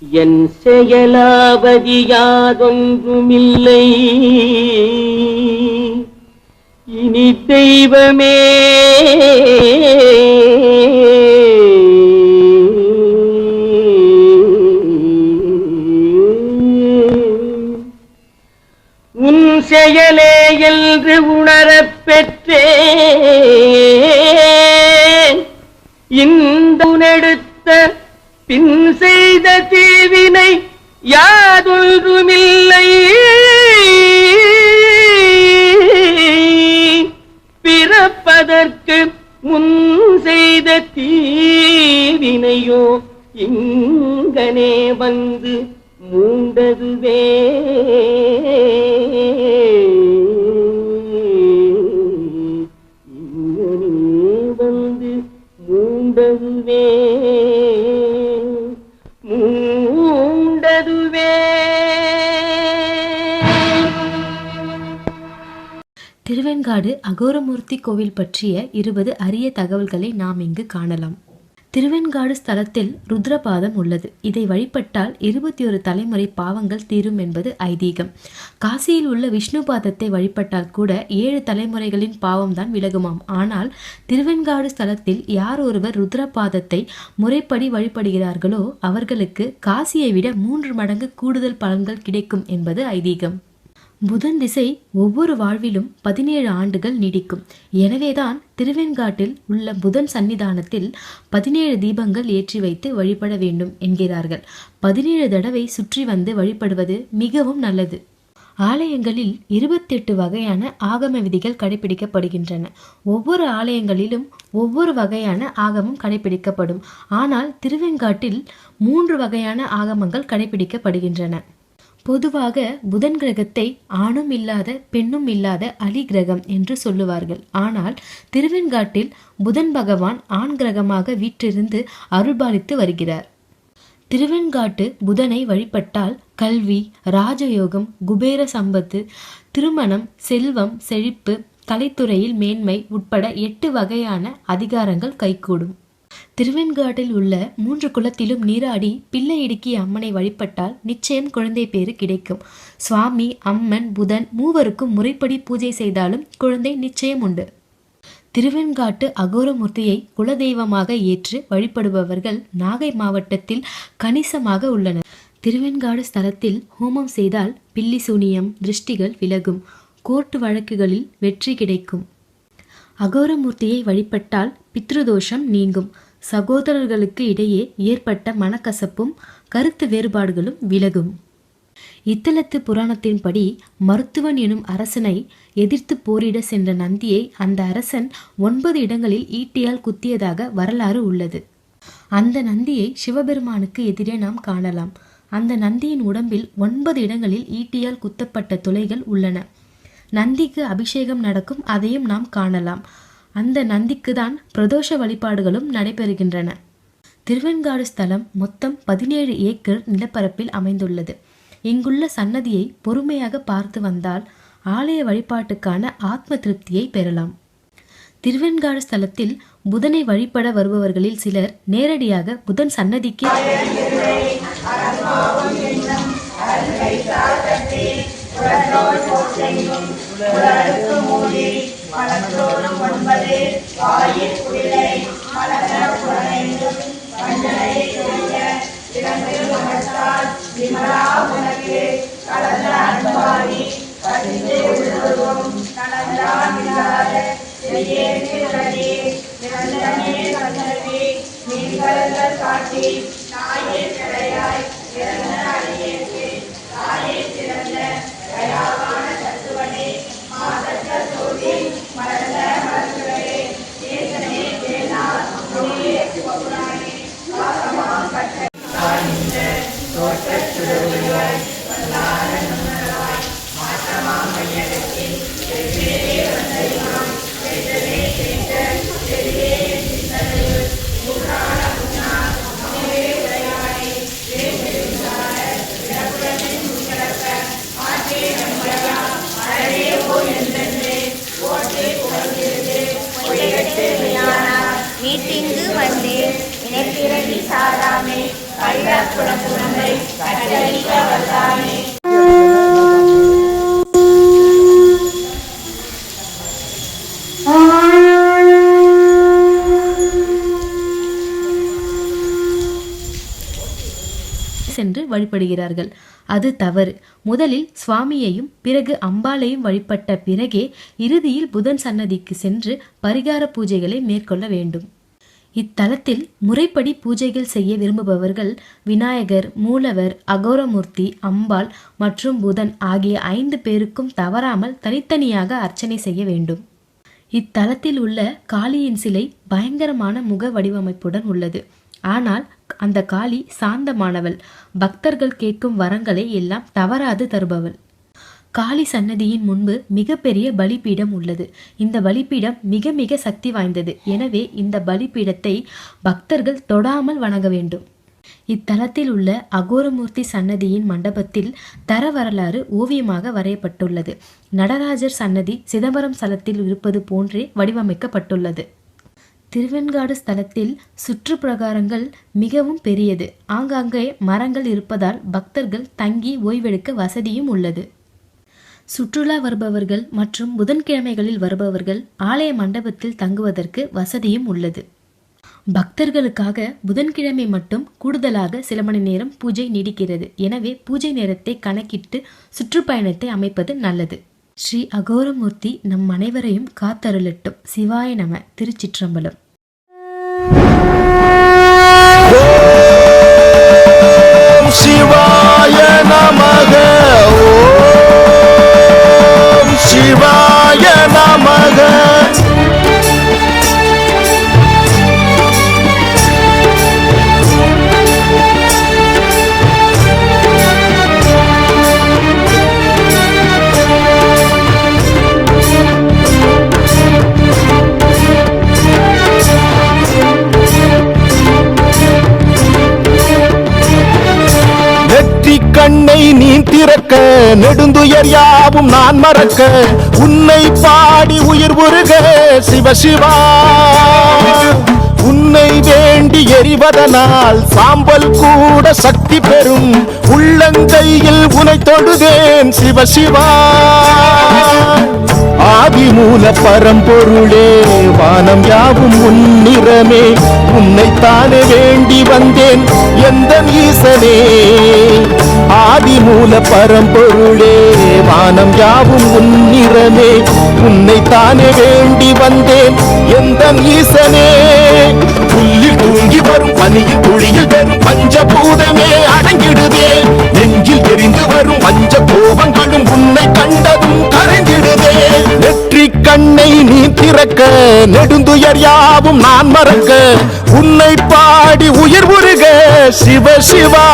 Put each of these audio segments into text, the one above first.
என் செயலாவதி யாதொன்றுமில்லை இனி தெய்வமே உன் செயலே என்று உணரப் பெற்றேன். இந்த உணெடுத்த பின் செய்த தீவினை யாதொன்றுமில்லை பிறப்பதற்கு முன் செய்த தீவினையோ இங்கனே வந்து மூண்டதுவே. இங்கனே வந்து மூண்டதுவே மூண்டதுவே. திருவெண்காடு அகோரமூர்த்தி கோவில் பற்றிய 20 அரிய தகவல்களை நாம் இங்கு காணலாம். திருவெண்காடு ஸ்தலத்தில் ருத்ரபாதம் உள்ளது. இதை வழிபட்டால் 21 தலைமுறை பாவங்கள் தீரும் என்பது ஐதீகம். காசியில் உள்ள விஷ்ணு பாதத்தை வழிபட்டால் கூட 7 தலைமுறைகளின் பாவம்தான் விலகுமாம். ஆனால் திருவெண்காடு ஸ்தலத்தில் யார் ஒருவர் ருத்ரபாதத்தை முறைப்படி வழிபடுகிறார்களோ அவர்களுக்கு காசியை விட 3 மடங்கு கூடுதல் பலன்கள் கிடைக்கும் என்பது ஐதீகம். புதன் திசை ஒவ்வொரு வாழ்விலும் 17 ஆண்டுகள் நீடிக்கும். எனவேதான் திருவெண்காட்டில் உள்ள புதன் சன்னிதானத்தில் 17 தீபங்கள் ஏற்றி வைத்து வழிபட வேண்டும் என்கிறார்கள். 17 தடவை சுற்றி வந்து வழிபடுவது மிகவும் நல்லது. ஆலயங்களில் 28 வகையான ஆகம விதிகள் கடைபிடிக்கப்படுகின்றன. ஒவ்வொரு ஆலயங்களிலும் ஒவ்வொரு வகையான ஆகமம் கடைபிடிக்கப்படும். ஆனால் திருவெண்காட்டில் 3 வகையான ஆகமங்கள் கடைபிடிக்கப்படுகின்றன. பொதுவாக புதன் கிரகத்தை ஆணும் இல்லாத பெண்ணும் இல்லாத அலி கிரகம் என்று சொல்லுவார்கள். ஆனால் திருவெண்காட்டில் புதன் பகவான் ஆண் கிரகமாக வீற்றிருந்து அருள்பாலித்து வருகிறார். திருவெண்காட்டு புதனை வழிபட்டால் கல்வி, ராஜயோகம், குபேர சம்பத்து, திருமணம், செல்வம், செழிப்பு, கலைத்துறையில் மேன்மை உட்பட 8 வகையான அதிகாரங்கள் கைகூடும். திருவெண்காட்டில் உள்ள 3 குளத்திலும் நீராடி பிள்ளை இடுக்கி அம்மனை வழிபட்டால் நிச்சயம் குழந்தை பேறு கிடைக்கும். சுவாமி, அம்மன், புதன் மூவருக்கும் முறைப்படி பூஜை செய்தாலும் குழந்தை நிச்சயம் உண்டு. திருவெண்காட்டு அகோரமூர்த்தியை குலதெய்வமாக ஏற்று வழிபடுபவர்கள் நாகை மாவட்டத்தில் கணிசமாக உள்ளனர். திருவெண்காடு ஸ்தலத்தில் ஹோமம் செய்தால் பில்லி சூனியம், திருஷ்டிகள் விலகும். கோர்ட்டு வழக்குகளில் வெற்றி கிடைக்கும். அகோரமூர்த்தியை வழிபட்டால் பித்ருதோஷம் நீங்கும். சகோதரர்களுக்கு இடையே ஏற்பட்ட மனக்கசப்பும் கருத்து வேறுபாடுகளும் விலகும். இத்தலத்து புராணத்தின்படி மருத்துவன் எனும் அரசனை எதிர்த்து போரிட சென்ற நந்தியை அந்த அரசன் 9 இடங்களில் ஈட்டியால் குத்தியதாக வரலாறு உள்ளது. அந்த நந்தியை சிவபெருமானுக்கு எதிரே நாம் காணலாம். அந்த நந்தியின் உடம்பில் 9 இடங்களில் ஈட்டியால் குத்தப்பட்ட துளைகள் உள்ளன. நந்திக்கு அபிஷேகம் நடக்கும், அதையும் நாம் காணலாம். அந்த நந்திக்கு தான் பிரதோஷ வழிபாடுகளும் நடைபெறுகின்றன. திருவெண்காடு ஸ்தலம் மொத்தம் 17 ஏக்கர் நிலப்பரப்பில் அமைந்துள்ளது. இங்குள்ள சன்னதியை பொறுமையாக பார்த்து வந்தால் ஆலய வழிபாட்டுக்கான ஆத்ம திருப்தியை பெறலாம். திருவெண்காடு ஸ்தலத்தில் புதனை வழிபட வருபவர்களில் சிலர் நேரடியாக புதன் சன்னதிக்கு சென்று வழிபடுகிறார்கள். அது தவறு. முதலில் சுவாமியையும் பிறகு அம்பாளையும் வழிபட்ட பிறகே இறுதியில் புதன் சன்னதிக்கு சென்று பரிகார பூஜைகளை மேற்கொள்ள வேண்டும். இத்தலத்தில் முறைப்படி பூஜைகள் செய்ய விரும்புபவர்கள் விநாயகர், மூலவர், அகோரமூர்த்தி, அம்பாள் மற்றும் புதன் ஆகிய 5 பேருக்கும் தவறாமல் தனித்தனியாக அர்ச்சனை செய்ய வேண்டும். இத்தலத்தில் உள்ள காளியின் சிலை பயங்கரமான முக வடிவமைப்புடன் உள்ளது. ஆனால் அந்த காளி சாந்தமானவள், பக்தர்கள் கேட்கும் வரங்களை எல்லாம் தவறாது தருபவள். காளி சன்னதியின் முன்பு மிகப்பெரிய பலிபீடம் உள்ளது. இந்த பலிபீடம் மிக மிக சக்தி வாய்ந்தது. எனவே இந்த பலிபீடத்தை பக்தர்கள் தொடாமல் வணங்க வேண்டும். இத்தலத்தில் உள்ள அகோரமூர்த்தி சன்னதியின் மண்டபத்தில் தர வரலாறு ஓவியமாக வரையப்பட்டுள்ளது. நடராஜர் சன்னதி சிதம்பரம் ஸ்தலத்தில் இருப்பது போன்றே வடிவமைக்கப்பட்டுள்ளது. திருவெண்காடு ஸ்தலத்தில் சுற்றுப்பிரகாரங்கள் மிகவும் பெரியது. ஆங்காங்கே மரங்கள் இருப்பதால் பக்தர்கள் தங்கி ஓய்வெடுக்க வசதியும் உள்ளது. சுற்றுலா வருபவர்கள் மற்றும் புதன்கிழமைகளில் வருபவர்கள் ஆலய மண்டபத்தில் தங்குவதற்கு வசதியும் உள்ளது. பக்தர்களுக்காக புதன்கிழமை மட்டும் கூடுதலாக சில மணி நேரம் பூஜை நீடிக்கிறது. எனவே பூஜை நேரத்தை கணக்கிட்டு சுற்றுப்பயணத்தை அமைப்பது நல்லது. ஸ்ரீ அகோரமூர்த்தி நம் அனைவரையும் காத்தருளட்டும். சிவாய நம. திருச்சிற்றம்பலம். சிவாய நமக. சிவாய நமக. கண்ணை நீ திறக்க, நெடுந்துயர் யாவும் நான் மறக்க, உன்னை பாடி உயிர் உருக சிவசிவா. உன்னை வேண்டி எரிவதனால் சாம்பல் கூட சக்தி பெறும். உள்ளங்கையில் உனை தொழுதேன் சிவசிவா. ஆதிமூல பரம்பொருளே, வானம் யாவும் உன்னிறமே, உன்னைத்தானே வேண்டி வந்தேன் எந்த ஈசனே. ஆதிமூல பரம்பொருளே, வானம் யாவும் உன்னிறமே, உன்னைத்தானே வேண்டி வந்தேன் எந்த ஈசனே. புல்லில் தூங்கி வரும் பனியில் துளியில் பெறும் பஞ்சபூதமே அடங்கிடுதே. நெஞ்சில் எரிந்து வரும் பஞ்ச கோபங்களும் உன்னை கண்டதும் கரைந்திடுதே. நெற்றி கண்ணை நீ திறக்க, நெடுந்துயர் யாவும் நான் மறக்க, உன்னை பாடி உயிர் உருக சிவசிவா.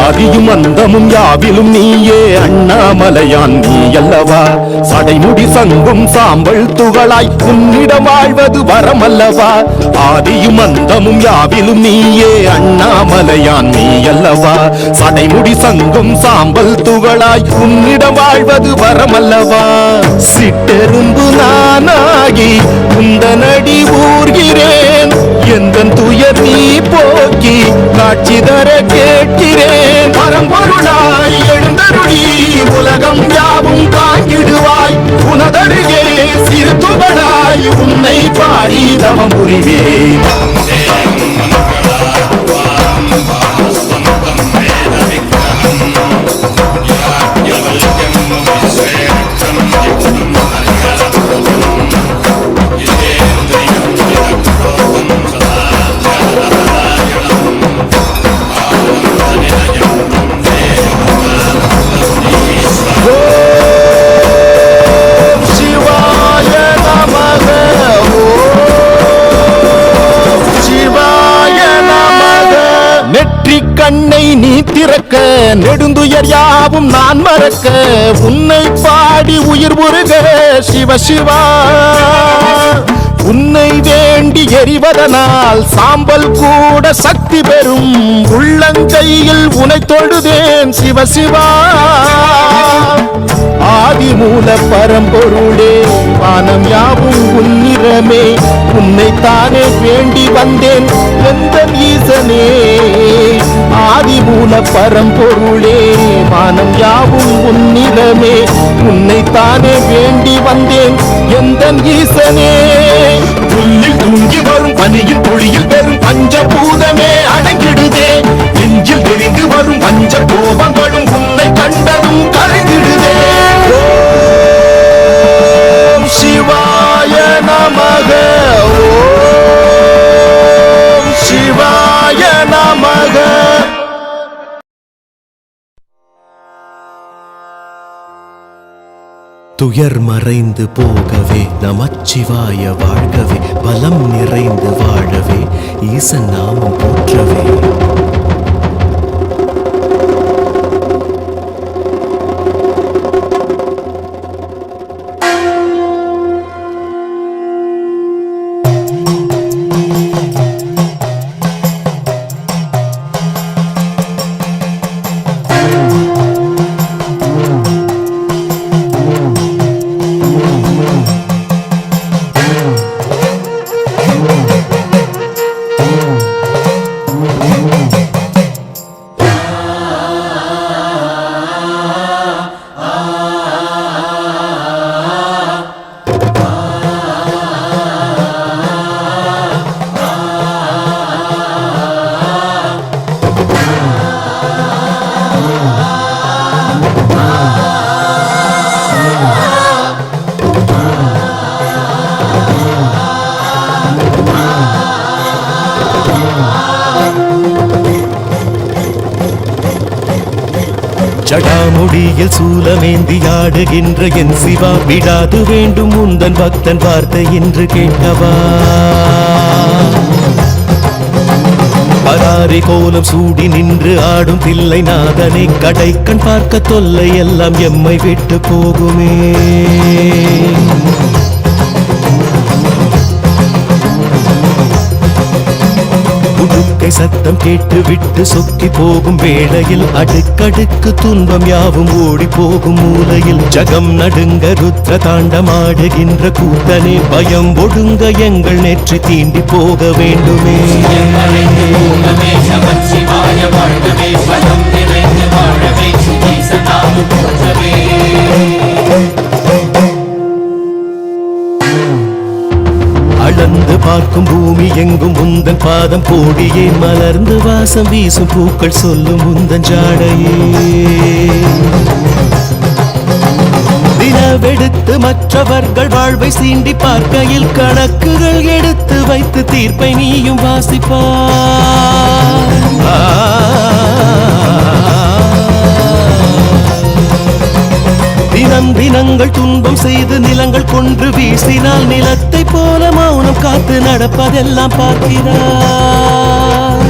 ஆதியும் அந்தமும் யாவிலும் நீயே அண்ணாமலையான் நீ அல்லவா. சடைமுடி சங்கும் சாம்பல் துகளாய் உன்னிடம் வாழ்வது வரமல்லவா. ஆதியும் அந்தமும் யாவிலும் நீயே அண்ணாமலையான் நீ அல்லவா. சடைமுடி சங்கும் சாம்பல் துகளாய் உன்னிடம் வாழ்வது வரமல்லவா. சிட்டெரும்பு நானாகி உந்தனடி ஊர்கிறேன், எந்தன் துயர் நீ போக்கி காட்சி தர கேட்கிறேன். பரம்பொருளாய் எழுந்தருளி உலகம் யாவும் காங்கிடுவாய். உனதருகே சிறு துகளாய் உன்னை பாடி தவம் புரிவேன். கண்ணை நீ திறக்க, நெடுந்துயர் யாவும் நான் மறக்க, உன்னை பாடி உயிர் உருக சிவசிவா. உன்னை வேண்டி எரிவதனால் சாம்பல் கூட சக்தி பெறும். உள்ளங்கையில் உனை தொழுதேன் சிவசிவா. ஆதிமூல பரம்பொருளே வானம் யாவும் உன்னிறமே. உன்னைத்தானே வேண்டி வந்தேன் எந்தன் ஈசனே. ஆதிமூல பரம்பொருளே வானம் யாவும் உன்னிறமே. உன்னைத்தானே வேண்டி வந்தேன் எந்தன் ஈசனே. புல்லில் தூங்கி வரும் பனியில் பொழியில் பெறும் பஞ்சபூதமே அடங்கிடுதே. நெஞ்சில் தெரிந்து வரும் பஞ்ச கோபங்களும் உன்னை கண்டதும் கரைந்திடுதே. ஓம் சிவாய நமக. ஓம் சிவாய நமக. துயர் மறைந்து போகவே நமச்சிவாய வாழ்கவே. பலம் நிறைந்து வாழவே ஈசன் நாமம் போற்றவே. ஜடாமுடியில் சூலமேந்தி ஆடுகின்ற என் சிவா. விடாது வேண்டும் உந்தன் பக்தன் வார்த்தை என்று கேட்கவா. பராரி கோலம் சூடி நின்று ஆடும் தில்லை நாதனை. கடைக்கண் பார்க்க தொல்லை எல்லாம் எம்மை விட்டு போகுமே. உடுக்கை சத்தம் கேட்டு விட்டு சொக்கி போகும் வேளையில் அடுக்கடுக்கு துன்பம் யாவும் ஓடி போகும் மூலையில். ஜகம் நடுங்க ருத்ர தாண்டமாடுகின்ற கூத்தனே. பயம் ஒடுங்க எங்கள் நெற்றி தீண்டி போக வேண்டுமே. அளந்து பார்க்கும் பூமி எங்கும் உந்தன் பாதம் கோடியே. மலர்ந்து வாசம் வீசும் பூக்கள் சொல்லும் உந்தன் ஜாடையே. தினவெடுத்து மற்றவர்கள் வாழ்வை சீண்டி பார்க்கையில் கணக்குகள் எடுத்து வைத்து தீர்ப்பை நீயும் தினம் தினங்கள் துன்பம் செய்து நிலங்கள் கொன்று வீசினால் நிலத்தை போல மௌனம் காத்து நடப்பதெல்லாம் பார்க்கிறாய்.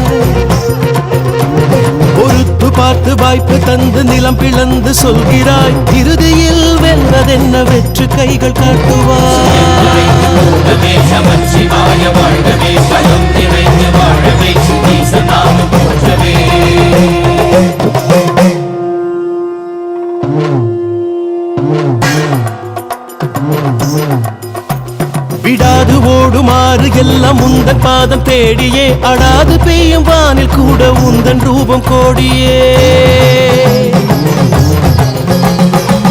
பொறுத்து பார்த்து வாய்ப்பு தந்து நிலம் பிளந்து சொல்கிறாய். இறுதியில் வெல்வதென்ன வெற்று கைகள் காட்டுவாய். விடாது ஓடுமாறு எல்லாம் உந்தன் பாதம் தேடியே. அடாது பெய்யும் வானில் கூட உந்தன் ரூபம் கோடியே.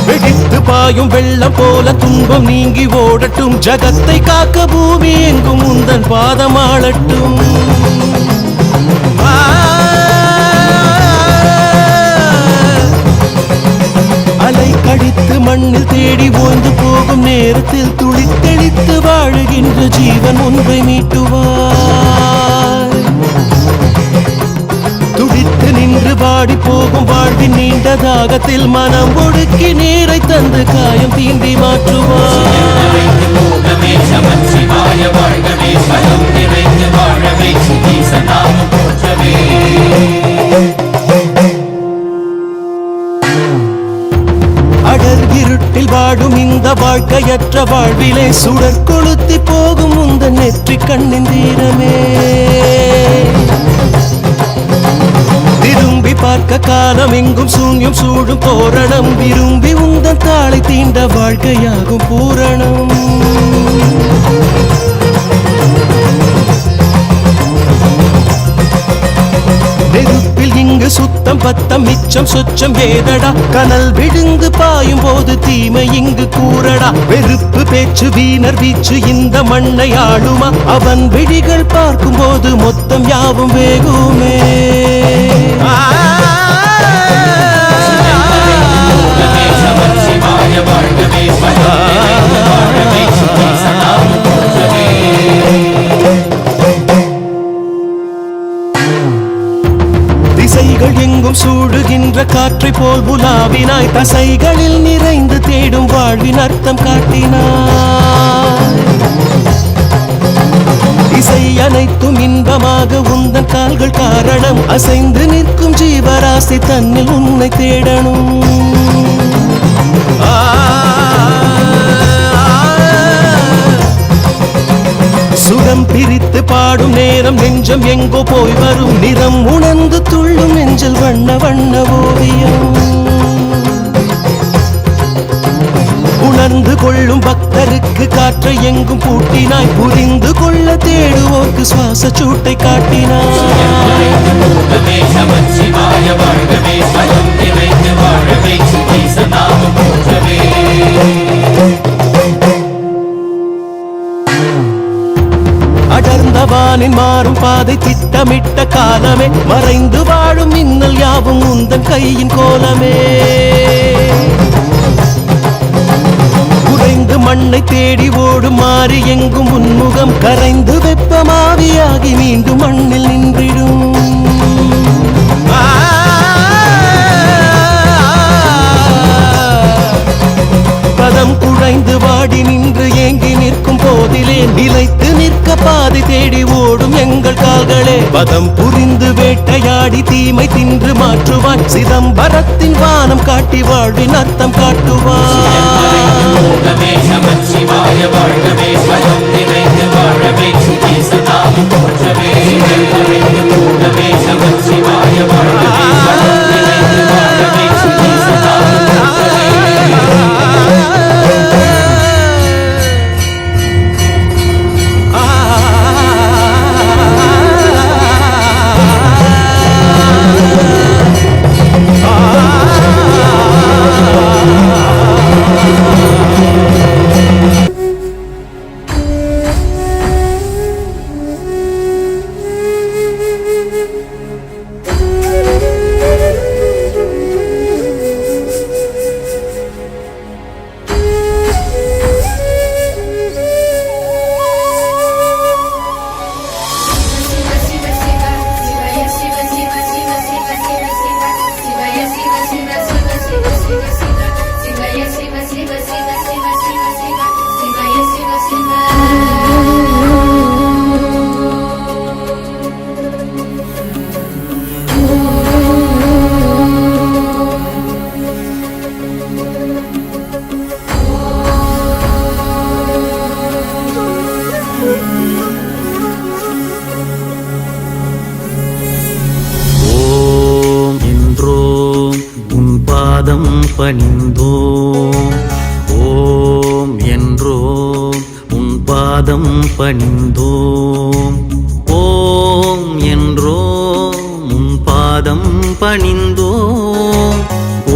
வெடித்து பாயும் வெள்ளம் போல துன்பம் நீங்கி ஓடட்டும். ஜகத்தை காக்க பூமி எங்கும் உந்தன் பாதம் ஆளட்டும். அலை கடித்து மண்ணில் தேடி ஓய்ந்து போகும் நேரத்தில் துளித்தெளித்து வாழுகின்ற ஜீவன் ஒன்றை மீட்டுவாய். துடித்து நின்று வாடி போகும் வாழ்வின் நீண்ட தாகத்தில் மனம் ஒடுக்கி நீரை தந்து காயம் தீண்டி மாற்றுவாய். அடர் இருட்டில் வாடும் இந்த வாழ்க்கையற்ற வாழ்விலே சுடர் கொளுத்தி போகும் நெற்றி கண்ணின் தீரமே. திரும்பி பார்க்க காலம் எங்கும் சூன்யம் சூடும் தோரணம், விரும்பி உந்தன் தாளை தீண்ட வாழ்க்கையாகும் பூரணம். நெருப்பில் இங்கு சுத்தம் பத்தம் மிச்சம் சொச்சம் ஏதடா, கனல் விழுந்து பாயும் போது தீமை இங்கு கூறடா. வெறுப்பு பேச்சு வீணர் வீச்சு இந்த மண்ணை ஆளுமா, அவன் விழிகள் பார்க்கும் போது மொத்தம் யாவும் வேகுமே. திசைகள் எங்கும் சூடுகின்ற காற்றை போல் உலாவினாய், தசைகளில் நிறைந்து தேடும் வாழ்வின் அர்த்தம் காட்டினாய். இசை அனைத்தும் இன்பமாக உந்தன் கால்கள் காரணம், அசைந்து நிற்கும் ஜீவராசி தன்னில் உன்னை தேடணும். சுகம் பிரித்து பாடும் நேரம் நெஞ்சம் எங்கோ போய் வரும், நிறம் உணர்ந்து துள்ளும் நெஞ்சில் வண்ண வண்ண ஓவியம். உணர்ந்து கொள்ளும் பக்தருக்கு காற்றை எங்கும் பூட்டினாய், புரிந்து கொள்ள தேடுவோர்க்கு சுவாச சூட்டை காட்டினாய். அடர்ந்தவானின் மாறும் பாதை திட்டமிட்ட காலமே, மறைந்து வாழும் மின்னல் யாவும் உந்தன் கையின் கோலமே. குறைந்து மண்ணை தேடி ஓடும் மாறி எங்கும் உன்முகம், கரைந்து வெப்பமாவியாகி மீண்டும் மண்ணில் நின்றிடும். பதம் குழைந்து வாடி நின்று ஏங்கி நிற்கும் போதிலே, நிலைத்து நிற்க பாதை தேடி ஓடும் எங்கள் கால்களே. பதம் புரிந்து வேட்டையாடி தீமை தின்று மாற்றுவான், சிதம்பரத்தின் வானம் காட்டி வாழ்வின் அர்த்தம் காட்டுவான். பணிந்தோம், ஓம் என்றோம் உன் பாதம் பணிந்தோம். ஓம் என்றோம் உன் பாதம் பணிந்தோம்.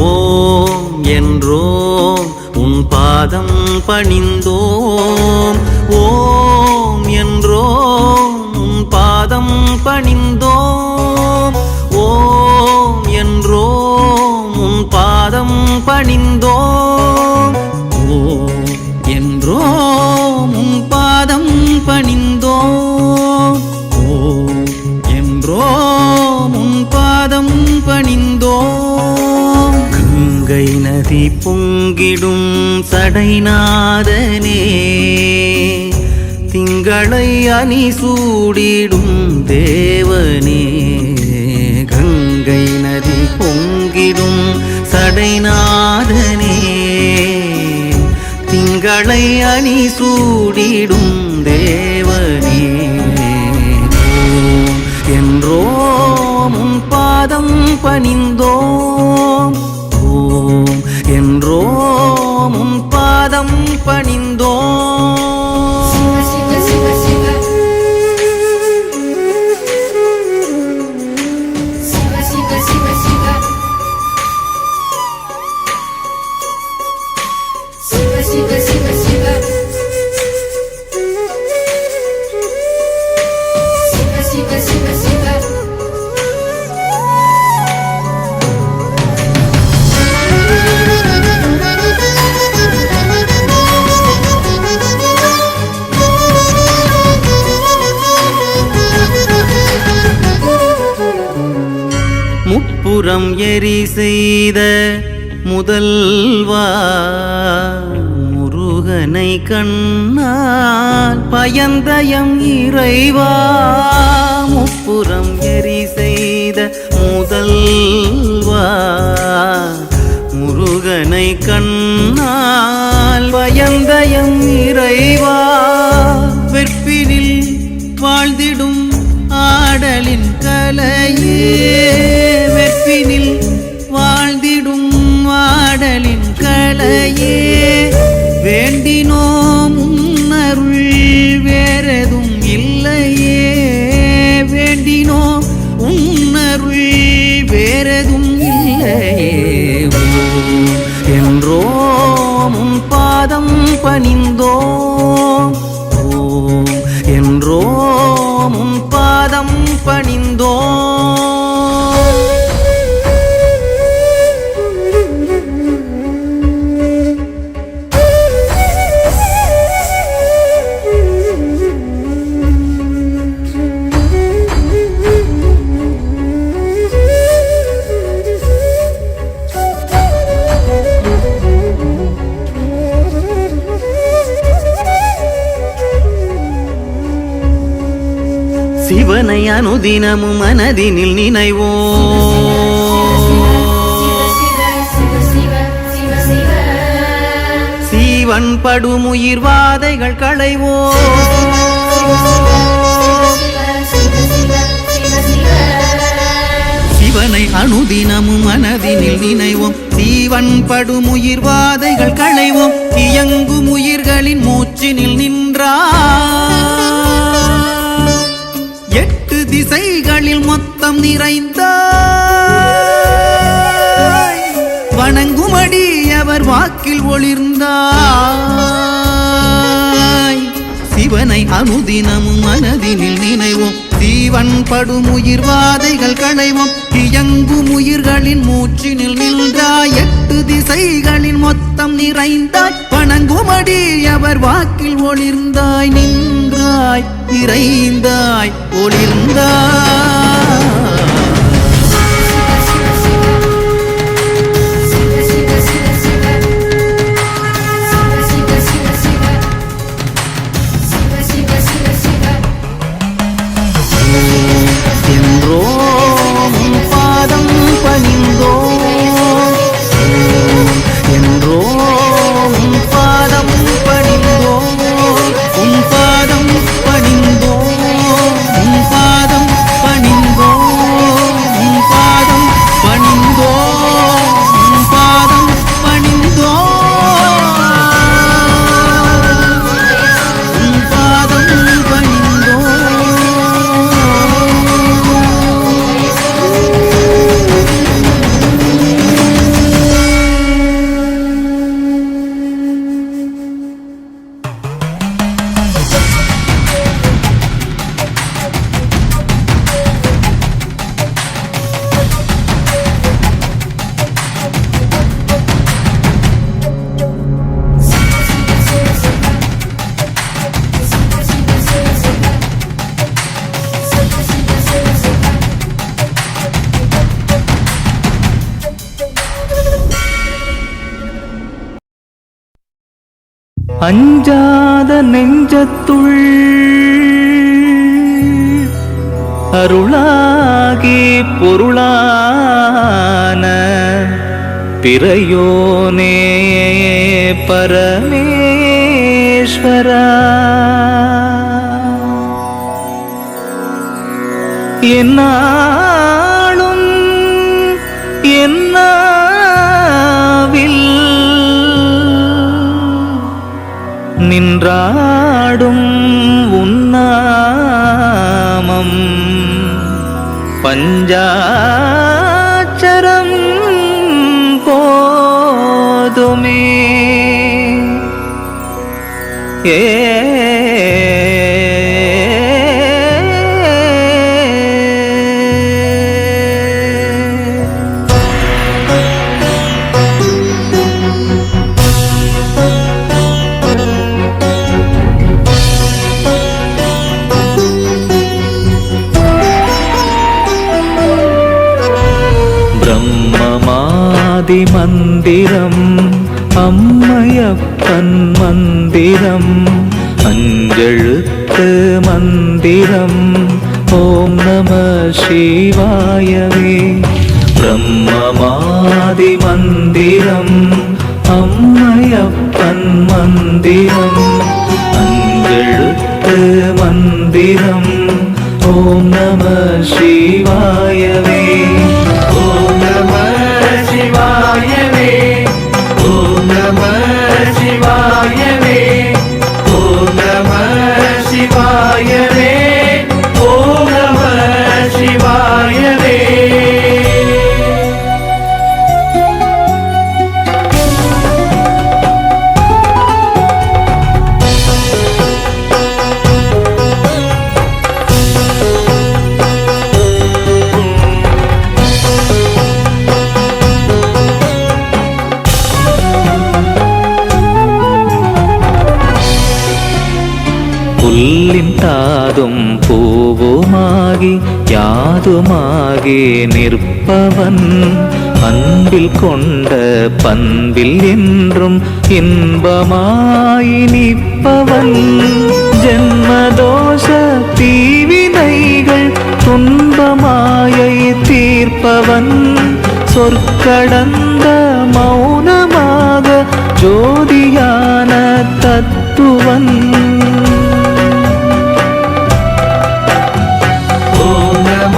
ஓம் என்றோம் உன் பாதம் பணிந்தோம். ஓம் என்றோம் உன் பாதம் பணிந்தோம். ஓம் என்றோம் உன் பாதம் பணிந்தோம். ஓம் என்றோம் உன் பாதம் பணிந்தோம். ஓம் என்றோம் உன் பாதம் பணிந்தோம். கங்கை நதி பொங்கிடும் சடைநாதனே, திங்களை அணி சூடிடும் தேவனே. கங்கை நதி பொங்கிடும் சடைநாதனே, திங்களை அணி சூடிடும் தேவனே. பணிந்தோம் ஓம் என்றோம் உன் பாதம் பணிந்தோம் முப்புறம் எரி செய்த முதல்வா முருகனை கண்ணால் பயந்தயம் இறைவா முப்புறம் எரி செய்த முதல்வா முருகனை கண்ணால் பயந்தயம் இறைவா வெற்பினில் வாழ்ந்திடும் ஆடலின் கலையே வெற்பினில் வாழ்ந்திடும் ஆடலின் கலையே வேண்டினோம் உன்னருள் வேறெதும் இல்லையே வேண்டினோம் உன்னருள் வேறெதும் இல்லையே என்றோம் உன் பாதம் பணிந்தோம் ஓம் என்றோம் உன் பாதம் பணிந்தோம் சிவனை அனுதினமும் மனதினில் நினைவோம் சீவன் படுமுயிர் வாதைகள் களைவோம் சிவனை அனுதினமும் மனதினில் நினைவோம் சீவன் படுமுயிர் வாதைகள் களைவோம் இயங்கும் உயிர்களின் மூச்சினில் நின்றார் எட்டு திசைகளில் மொத்தம் நிறைந்த வணங்குமடி அவர் வாக்கில் ஒளிர்ந்தாய் சிவனை அனுதினமும் மனதினில் நினைவோம் சீவன் படுமுயிர் வாதைகள் களைவோம் இயங்கும் உயிர்களின் மூச்சினில் நின்றாய் எட்டு திசைகளின் மொத்தம் நிறைந்தாய் வணங்குமடி அவர் வாக்கில் ஒளிர்ந்தாய் நின்றாய் நிறைந்தாய் ஒளிர்ந்தாய் என்றோம் உன் பாதம் பணிந்தோம் என்றோம் உன் பாதம் பணிந்தோம் உன் பாதம் பணிந்தோம் உன் பாதம் பணிந்தோம் உன் பாதம் பணிந்தோம் உன் பாதம் பணிந்தோம் உன் பாதம் பணிந்தோம் அஞ்சாத நெஞ்சத்துள் அருளாகி பொருளான பிறையோனே பரமேஸ்வரா என்னாலும் என்னாவில் நின்றாடும் உன்னாமம் பஞ்சாட்சரம் போதுமே. ஏ பிரம்மமாதி மந்திரம் அம்மையப்பன் மந்திரம் அஞ்செழுத்து மந்திரம் ஓம் நம சிவாயவே. பிரம்மமாதி மந்திரம் அம்மையப்பன் மந்திரம் அஞ்செழுத்து மந்திரம் ஓம் நம சிவாயவே. ஓம் நம சிவாயவே. ஓம் நம சிவாயவே. ஓம் நம சிவாயவே. ஓம் நம சிவாயவே. புல்லின் தாதும் பூவுமாகி யாதுமாகி நிற்பவன் அன்பில் கொண்ட பண்பில் என்றும் இன்பமாய் நிற்பவன். ஜென்மதோஷ தீவினைகள் துன்பமாயை தீர்ப்பவன். சொற்கடந்த மௌனமாக ஜோதியான தத்துவன். ஓம் நம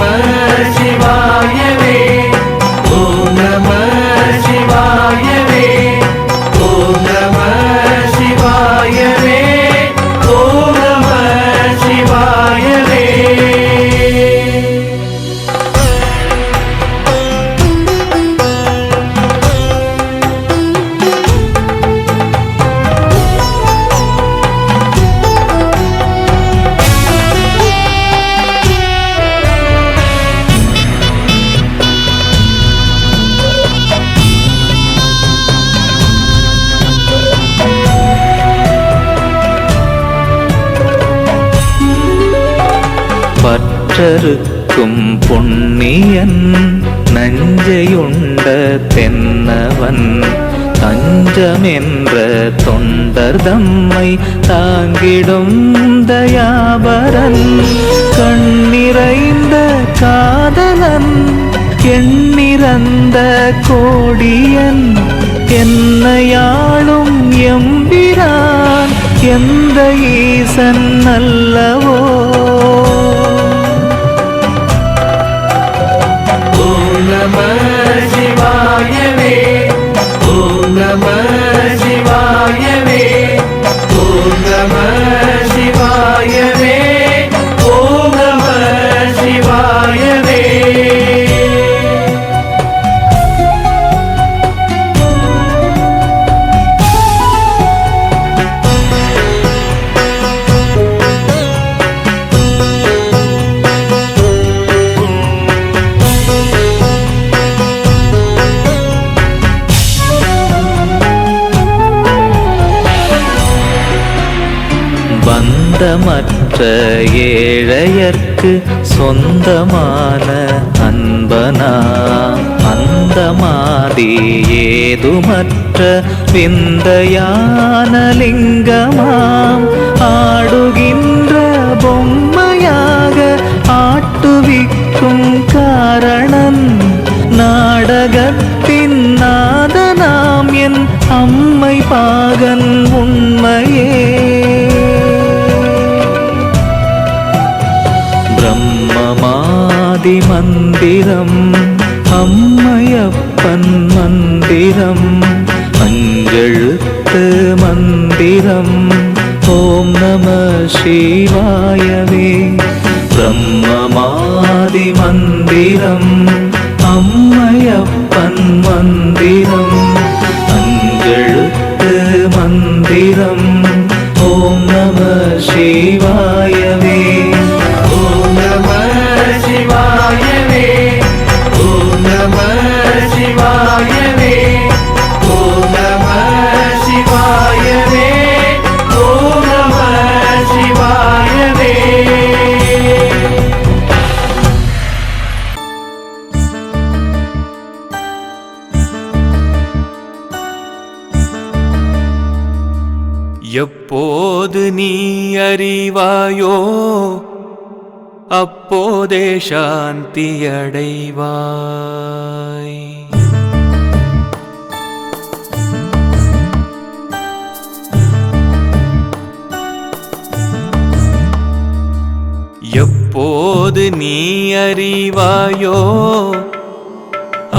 சிவாயவே. ஓம் நம சிவாயவே. ஓம் நம சிவாயவே. ஓம் நம சிவாயவே. பற்றறுக்கும் பொன்னியன் நஞ்சையுண்ட தென்னவன் தஞ்சமென்ற தொண்டர் தம்மை தாங்கிடும் தயாபரன். கண்ணிறைந்த காதலன் எண்ணிறந்த கோடியன். என்னையாளும் எம்பிரான் எந்த ஈசன் அல்லவோ. ஓம் நம சிவாயவே. ஓம் நம சிவாயவே. ஓம் நம சிவாயவே. ஓம் நம சிவாயவே. பந்தமற்ற ஏழையர்க்கு சொந்தமான அன்பனா. அந்தமாதி ஏதுமற்ற விந்தையான லிங்கமாம். ஆடுகின்ற பொம்மையாக ஆட்டுவிக்கும் காரணன். நாடகத்தின் நாதனாம் என் அம்மை பாகன் உண்மையே. பிரம்மமாதி மந்திரம் அம்மையப்ப அம்மையப்பன் மந்திரம் அஞ்செழுத்து மந்திரம் ஓம் நம சிவாயவே பிரம்மமாதி மந்திரம் அம்மையப்பன் மந்திரம் அஞ்செழுத்து மந்திரம் ஓம் நம சிவாயவே ஓம் நம சிவாயவே ஓம் நம சிவாயவே ஓம் நம சிவாயவே ஓம் நம சிவாயவே. எப்போது நீ அறிவாயோ அப்போதே சாந்தி அடைவாய். எப்போது நீ அறிவாயோ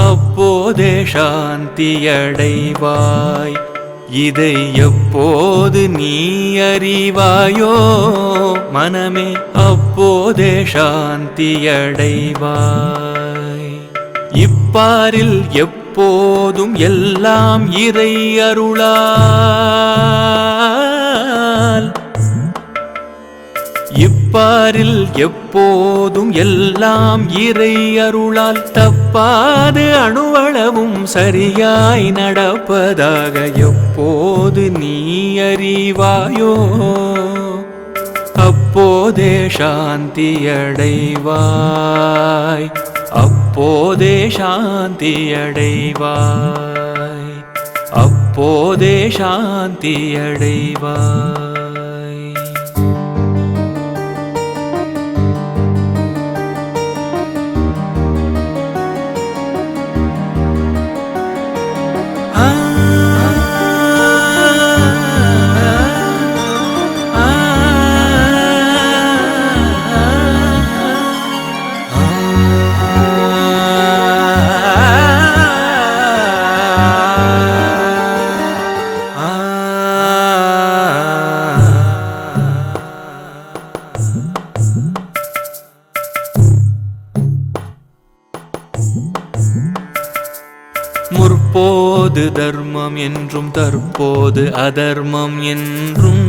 அப்போதே சாந்தி அடைவாய். இதை எப்போது நீ அறிவாயோ மனமே அப்போதே சாந்தி அடைவாய். இப்பாரில் எப்போதும் எல்லாம் இறை அருளால் இப்பாரில் எப்போதும் எல்லாம் இறை அருளால் தப்பாது அணுவளவும் சரியாய் நடப்பதாக எப்போது நீ அறிவாயோ அப்போதே சாந்தி அடைவாய். அப்போதே சாந்தி அடைவாய். அப்போதே சாந்தி அடைவாய். முற்போது தர்மம் என்றும் தற்போது அதர்மம் என்றும்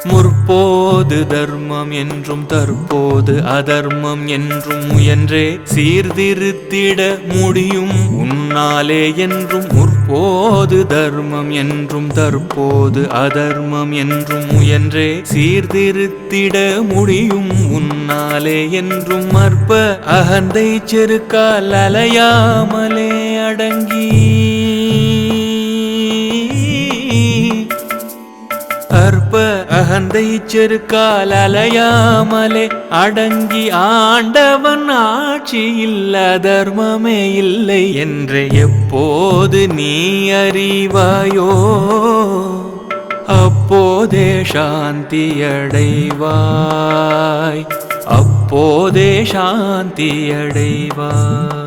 முற்போது தர்மம் என்றும் தற்போது அதர்மம் என்றும் முயன்றே சீர்திருத்திட முடியும் உன்னாலே என்றும். முற்போது தர்மம் என்றும் தற்போது அதர்மம் என்றும் முயன்றே சீர்திருத்திட முடியும் உன்னாலே என்றும். அற்ப அகந்தை செருக்கால் அலையாமலே அடங்கி அற்ப அகந்தை செருக்கால் அலையாமலே அடங்கி ஆண்டவன் ஆட்சியில் அதர்மமே இல்லை என்று எப்போது நீ அறிவாயோ அப்போதே சாந்தி அடைவாய். அப்போதே சாந்தி அடைவாய்.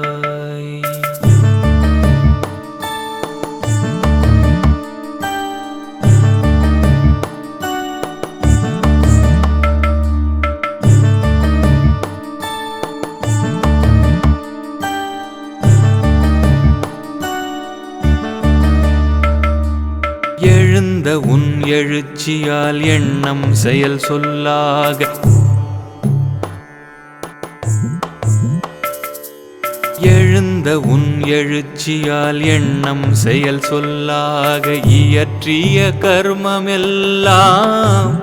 எழுந்த உன் எழுச்சியால் எண்ணம் செயல் சொல்லாக எழுந்த உன் எழுச்சியால் எண்ணம் செயல் சொல்லாக இயற்றிய கர்மமெல்லாம்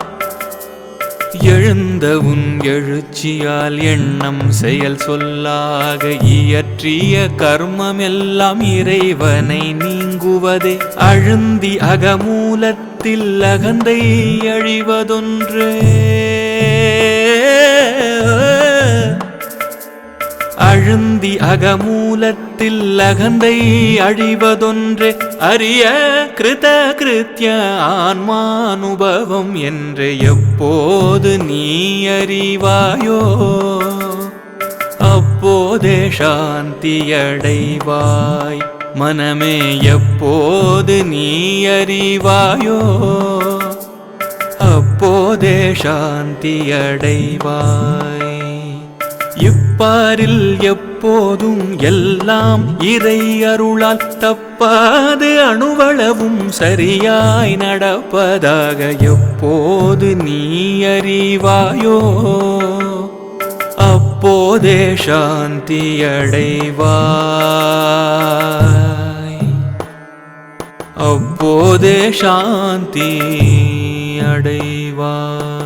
எழுந்த உன் எழுச்சியால் எண்ணம் செயல் சொல்லாக இயற்றிய கர்மமெல்லாம் இறைவனை நீங்குவதே. அழுந்தி அகமூலத்தில் அகந்தை அழிவதொன்றே அழுந்தி அகமூலத்தில் அகந்தை அழிவதொன்றே அரிய கிருத கிருத்திய ஆன்மானுபவம் என்று எப்போது நீ அறிவாயோ சாந்தியடைவாய். மனமே எப்போது நீ அறிவாயோ அப்போதே சாந்தியடைவாய். இப்பாரில் எப்போதும் எல்லாம் இறை அருளால் தப்பாது அணுவளவும் சரியாய் நடப்பதாக எப்போது நீ அறிவாயோ அப்போதே சாந்தியடைவாய். அப்போதே சாந்தி அடைவாய்.